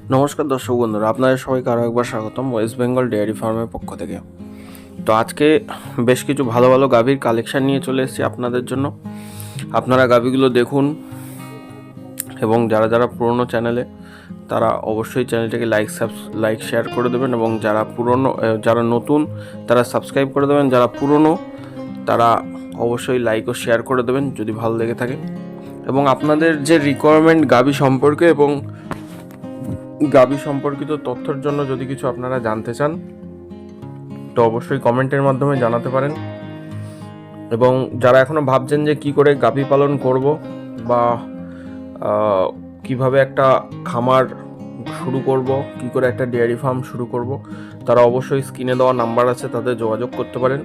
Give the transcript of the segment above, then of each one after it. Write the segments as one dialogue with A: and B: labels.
A: নমস্কার দর্শক বন্ধুরা, আপনাদের সবাইকে আরও একবার স্বাগতম ওয়েস্ট বেঙ্গল ডেয়ারি ফার্মের পক্ষ থেকে। তো আজকে বেশ কিছু ভালো ভালো গাভীর কালেকশান নিয়ে চলে এসেছি আপনাদের জন্য। আপনারা গাভীগুলো দেখুন এবং যারা যারা পুরনো চ্যানেলে তারা অবশ্যই চ্যানেলটাকে লাইক শেয়ার করে দেবেন, এবং যারা নতুন তারা সাবস্ক্রাইব করে দেবেন, যারা পুরনো তারা অবশ্যই লাইক ও শেয়ার করে দেবেন যদি ভালো লেগে থাকে। এবং আপনাদের যে রিকোয়ারমেন্ট গাভী সম্পর্কে এবং গাভী সম্পর্কিত তথ্যের জন্য যদি কিছু আপনারা জানতে চান তো অবশ্যই কমেন্টের মাধ্যমে জানাতে পারেন। এবং যারা এখনও ভাবছেন যে কি করে গাভী পালন করব বা কিভাবে একটা খামার শুরু করব, কি করে একটা ডেয়ারি ফার্ম শুরু করব, তারা অবশ্যই স্ক্রিনে দেওয়া নাম্বার আছে, তাদের যোগাযোগ করতে পারেন।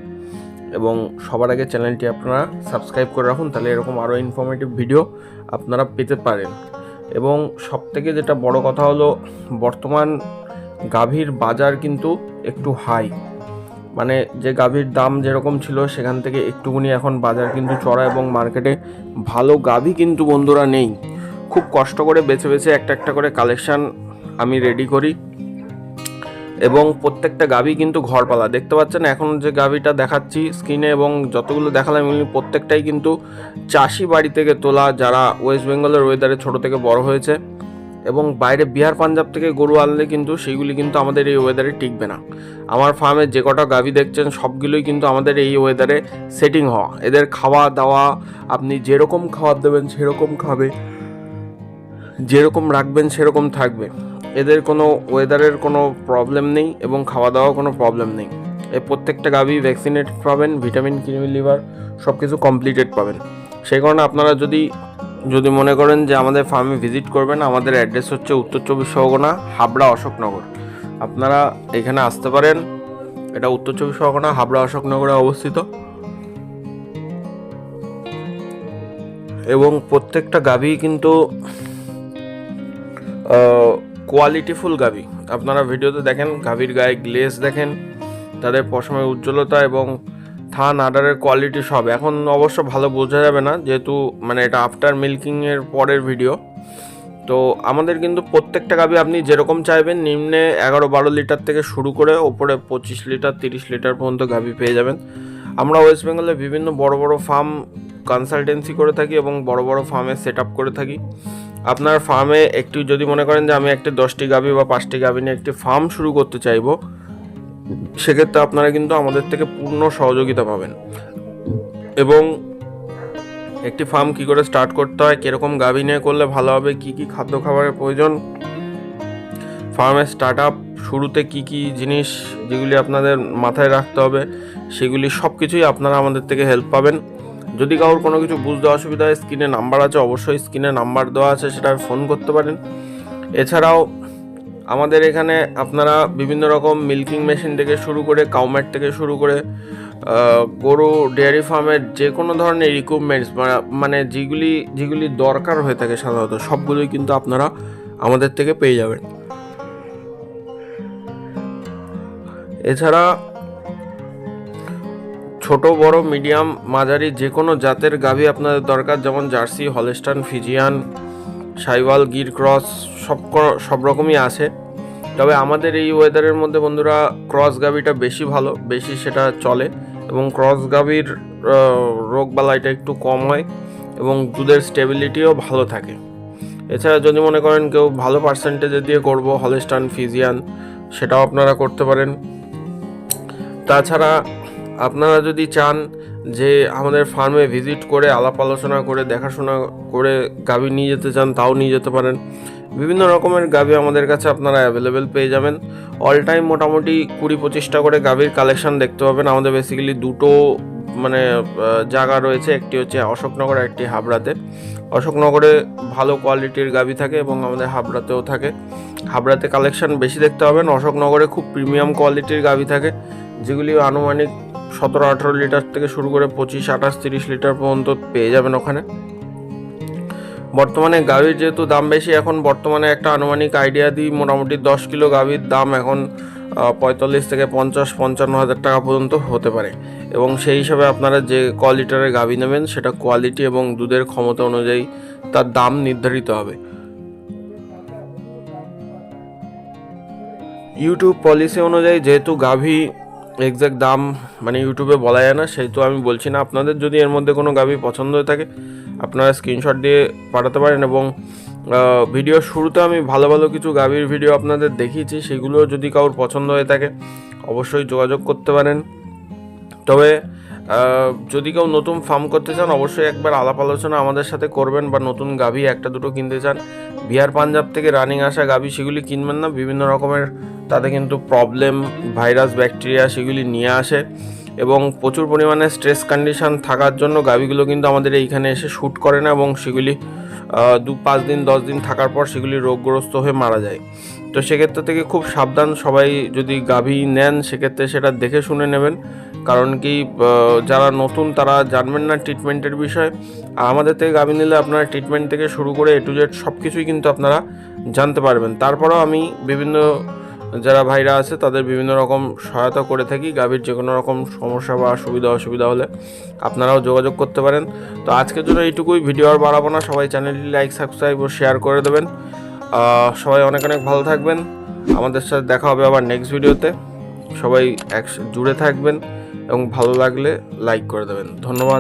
A: এবং সবার আগে চ্যানেলটি আপনারা সাবস্ক্রাইব করে রাখুন, তাহলে এরকম আরও ইনফরমেটিভ ভিডিও আপনারা পেতে পারেন। এবং সবথেকে যেটা বড় কথা হলো, বর্তমান গাভীর বাজার কিন্তু একটু হাই, মানে যে গাভীর দাম যেরকম ছিল সেখান থেকে একটুখানি এখন বাজার কিন্তু চড়া, এবং মার্কেটে ভালো গাভী কিন্তু বন্ধুরা নেই। খুব কষ্ট করে বেছে বেছে একটা একটা করে কালেকশান আমি রেডি করি, এবং প্রত্যেকটা গাভী কিন্তু ঘরপালা। দেখতে পাচ্ছেন এখন যে গাভীটা দেখাচ্ছি স্ক্রিনে এবং যতগুলো দেখালাম এগুলি প্রত্যেকটাই কিন্তু চাষি বাড়ি থেকে তোলা, যারা ওয়েস্ট বেঙ্গলের ওয়েদারে ছোট থেকে বড় হয়েছে। এবং বাইরে বিহার পাঞ্জাব থেকে গরু আনলে কিন্তু সেইগুলি কিন্তু আমাদের এই ওয়েদারে টিকবে না। আমার ফার্মে যে কটা গাভী দেখছেন সবগুলোই কিন্তু আমাদের এই ওয়েদারে সেটিং হওয়া। এদের খাওয়া দাওয়া আপনি যেরকম খাবার দেবেন সেরকম খাবে, যেরকম রাখবেন সেরকম থাকবে। এদের কোনো ওয়েদারের কোনো প্রবলেম নেই এবং খাওয়া দাওয়ার কোনো প্রবলেম নেই। এই প্রত্যেকটা গাভী ভ্যাকসিনেট পাবেন, ভিটামিন, ক্রিমি, লিভার সব কিছু কমপ্লিটেড পাবেন। সেই কারণে আপনারা যদি মনে করেন যে আমাদের ফার্মে ভিজিট করবেন, আমাদের অ্যাড্রেস হচ্ছে উত্তর 24 পরগনা, হাবড়া, অশোকনগর। আপনারা এখানে আসতে পারেন। এটা উত্তর 24 পরগনা, হাবড়া, অশোকনগরে অবস্থিত। এবং প্রত্যেকটা গাভী কিন্তু কোয়ালিটিফুল গাভী। আপনারা ভিডিওতে দেখেন গাভীর গায়ে গ্লেজ দেখেন, তাদের পশমের উজ্জ্বলতা এবং থান আডারের কোয়ালিটি সব। এখন অবশ্য ভালো বোঝা যাবে না, যেহেতু মানে এটা আফটার মিল্কিংয়ের পরের ভিডিও। তো আমাদের কিন্তু প্রত্যেকটা গাভী আপনি যেরকম চাইবেন, নিম্নে 11-12 লিটার থেকে শুরু করে ওপরে 25 লিটার 30 লিটার পর্যন্ত গাভী পেয়ে যাবেন। আমরা ওয়েস্ট বেঙ্গলে বিভিন্ন বড় বড় ফার্ম কনসালটেন্সি করে থাকি এবং বড় বড় ফার্মে সেট আপ করে থাকি। আপনার ফার্মে একটু যদি মনে করেন যে আমি একটি 10টি গাভী বা 5টি গাভী নিয়ে একটি ফার্ম শুরু করতে চাইবো, সেক্ষেত্রে আপনারা কিন্তু আমাদের থেকে পূর্ণ সহযোগিতা পাবেন। এবং একটি ফার্ম কী করে স্টার্ট করতে হয়, কীরকম গাভী নিয়ে করলে ভালো হবে, কী কী খাদ্য খাবারের প্রয়োজন, ফার্মের স্টার্ট আপ শুরুতে কী কী জিনিস যেগুলি আপনাদের মাথায় রাখতে হবে, সেগুলি সব কিছুই আপনারা আমাদের থেকে হেল্প পাবেন। যদি কারোর কোনো কিছু বুঝতে অসুবিধা হয়, স্ক্রিনে নাম্বার আছে, অবশ্যই স্ক্রিনে নাম্বার দেওয়া আছে, সেটা ফোন করতে পারেন। এছাড়াও আমাদের এখানে আপনারা বিভিন্ন রকম মিল্কিং মেশিন থেকে শুরু করে কাউম্যাট থেকে শুরু করে গরু ডেয়ারি ফার্মের যে কোনো ধরনের ইকুইপমেন্টস মানে যেগুলি দরকার হয়ে থাকে সাধারণত সবগুলোই কিন্তু আপনারা আমাদের থেকে পেয়ে যাবেন। এছাড়া ছোট বড় মিডিয়াম মাঝারি যে কোনো জাতের গাভী আপনাদের দরকার, যেমন jersey, Holstein, Friesian, Sahiwal, Gir cross সব রকমই আছে। তবে আমাদের এই ওয়েদারের মধ্যে বন্ধুরা ক্রস গাভীটা বেশি ভালো, বেশি সেটা চলে, এবং ক্রস গাভীর রোগবালাইটা একটু কম হয় এবং দুধের স্টেবিলিটিও ভালো থাকে। এছাড়া যদি মনে করেন কেউ ভালো পার্সেন্টেজে দিয়ে করব, হলস্টাইন, ফিজিয়ান, সেটাও আপনারা করতে পারেন। তাছাড়া আপনারা যদি চান যে আমাদের ফার্মে ভিজিট করে আলাপ আলোচনা করে দেখাশোনা করে গাভী নিয়ে যেতে চান, তাও নিয়ে যেতে পারেন। বিভিন্ন রকমের গাভী আমাদের কাছে আপনারা অ্যাভেলেবেল পেয়ে যাবেন। অল টাইম মোটামুটি 20-25টা করে গাভীর কালেকশান দেখতে পাবেন। আমাদের বেসিক্যালি দুটো জায়গা রয়েছে, একটি হচ্ছে অশোকনগর, একটি হাবড়াতে। অশোকনগরে ভালো কোয়ালিটির গাভী থাকে এবং আমাদের হাবড়াতেও থাকে। হাবড়াতে কালেকশান বেশি দেখতে পাবেন, অশোকনগরে খুব প্রিমিয়াম কোয়ালিটির গাভী থাকে, যেগুলি আনুমানিক 17-18 লিটার থেকে শুরু করে 25-28-30 লিটার পর্যন্ত পেয়ে যাবেন ওখানে। বর্তমানে গাভীর যেহেতু দাম বেশি, এখন বর্তমানে একটা আনুমানিক আইডিয়া দিই, মোটামুটি 10 কিলো গাভীর দাম এখন 45 থেকে 50-55 হাজার টাকা পর্যন্ত হতে পারে। এবং সেই হিসাবে আপনারা যে কোয়ালিটির গাভী নেবেন সেটা কোয়ালিটি এবং দুধের ক্ষমতা অনুযায়ী তার দাম নির্ধারিত হবে। ইউটিউব পলিসি অনুযায়ী যেহেতু গাভী এক্স্যাক্ট দাম মানে ইউটিউবে বলা যায় না, সেহেতু আমি বলছি না। আপনাদের যদি এর মধ্যে কোনো গাভী পছন্দ হয়ে থাকে আপনারা স্ক্রিনশট দিয়ে পাঠাতে পারেন, এবং ভিডিওর শুরুতে আমি ভালো ভালো কিছু গাভীর ভিডিও আপনাদের দেখিয়েছি, সেগুলো যদি কারোর পছন্দ হয়ে থাকে অবশ্যই যোগাযোগ করতে পারেন। তবে যদি কেউ নতুন ফার্ম করতে চান অবশ্যই একবার আলাপ আলোচনা আমাদের সাথে করবেন, বা নতুন গাভী একটা দুটো কিনতে চান, বিহার পাঞ্জাব থেকে রানিং আসা গাভী সেগুলি কিনবেন না। বিভিন্ন রকমের তাতে কিন্তু প্রবলেম, ভাইরাস, ব্যাকটেরিয়া সেগুলি নিয়ে আসে, এবং প্রচুর পরিমাণে স্ট্রেস কন্ডিশন থাকার জন্য গাভীগুলো কিন্তু আমাদের এইখানে এসে শ্যুট করে না, এবং সেগুলি 2-5 দিন 10 দিন থাকার পর সেগুলি রোগগ্রস্ত হয়ে মারা যায়। তো সেক্ষেত্রে থেকে খুব সাবধান সবাই, যদি গাভী নেন সেক্ষেত্রে সেটা দেখে শুনে নেবেন। কারণ কি যারা নতুন তারা জানবেন না ট্রিটমেন্টের বিষয়, আর আমাদের থেকে গাভী নিলে আপনারা ট্রিটমেন্ট থেকে শুরু করে A to Z সব কিছুই কিন্তু আপনারা জানতে পারবেন। তারপরেও আমি বিভিন্ন যারা ভাইরা আছে তাদের বিভিন্ন রকম সহায়তা করে থাকি। গাভীর যে কোনো রকম সমস্যা বা সুবিধা অসুবিধা হলে আপনারাও যোগাযোগ করতে পারেন। তো আজকের জন্য এইটুকুই, ভিডিও আর বাড়াবো না। সবাই চ্যানেলটি লাইক, সাবস্ক্রাইব ও শেয়ার করে দেবেন। সবাই অনেক অনেক ভালো থাকবেন। আমাদের সাথে দেখা হবে আবার নেক্সট ভিডিওতে। সবাই জুড়ে থাকবেন এবং ভালো লাগলে লাইক করে দেবেন। ধন্যবাদ।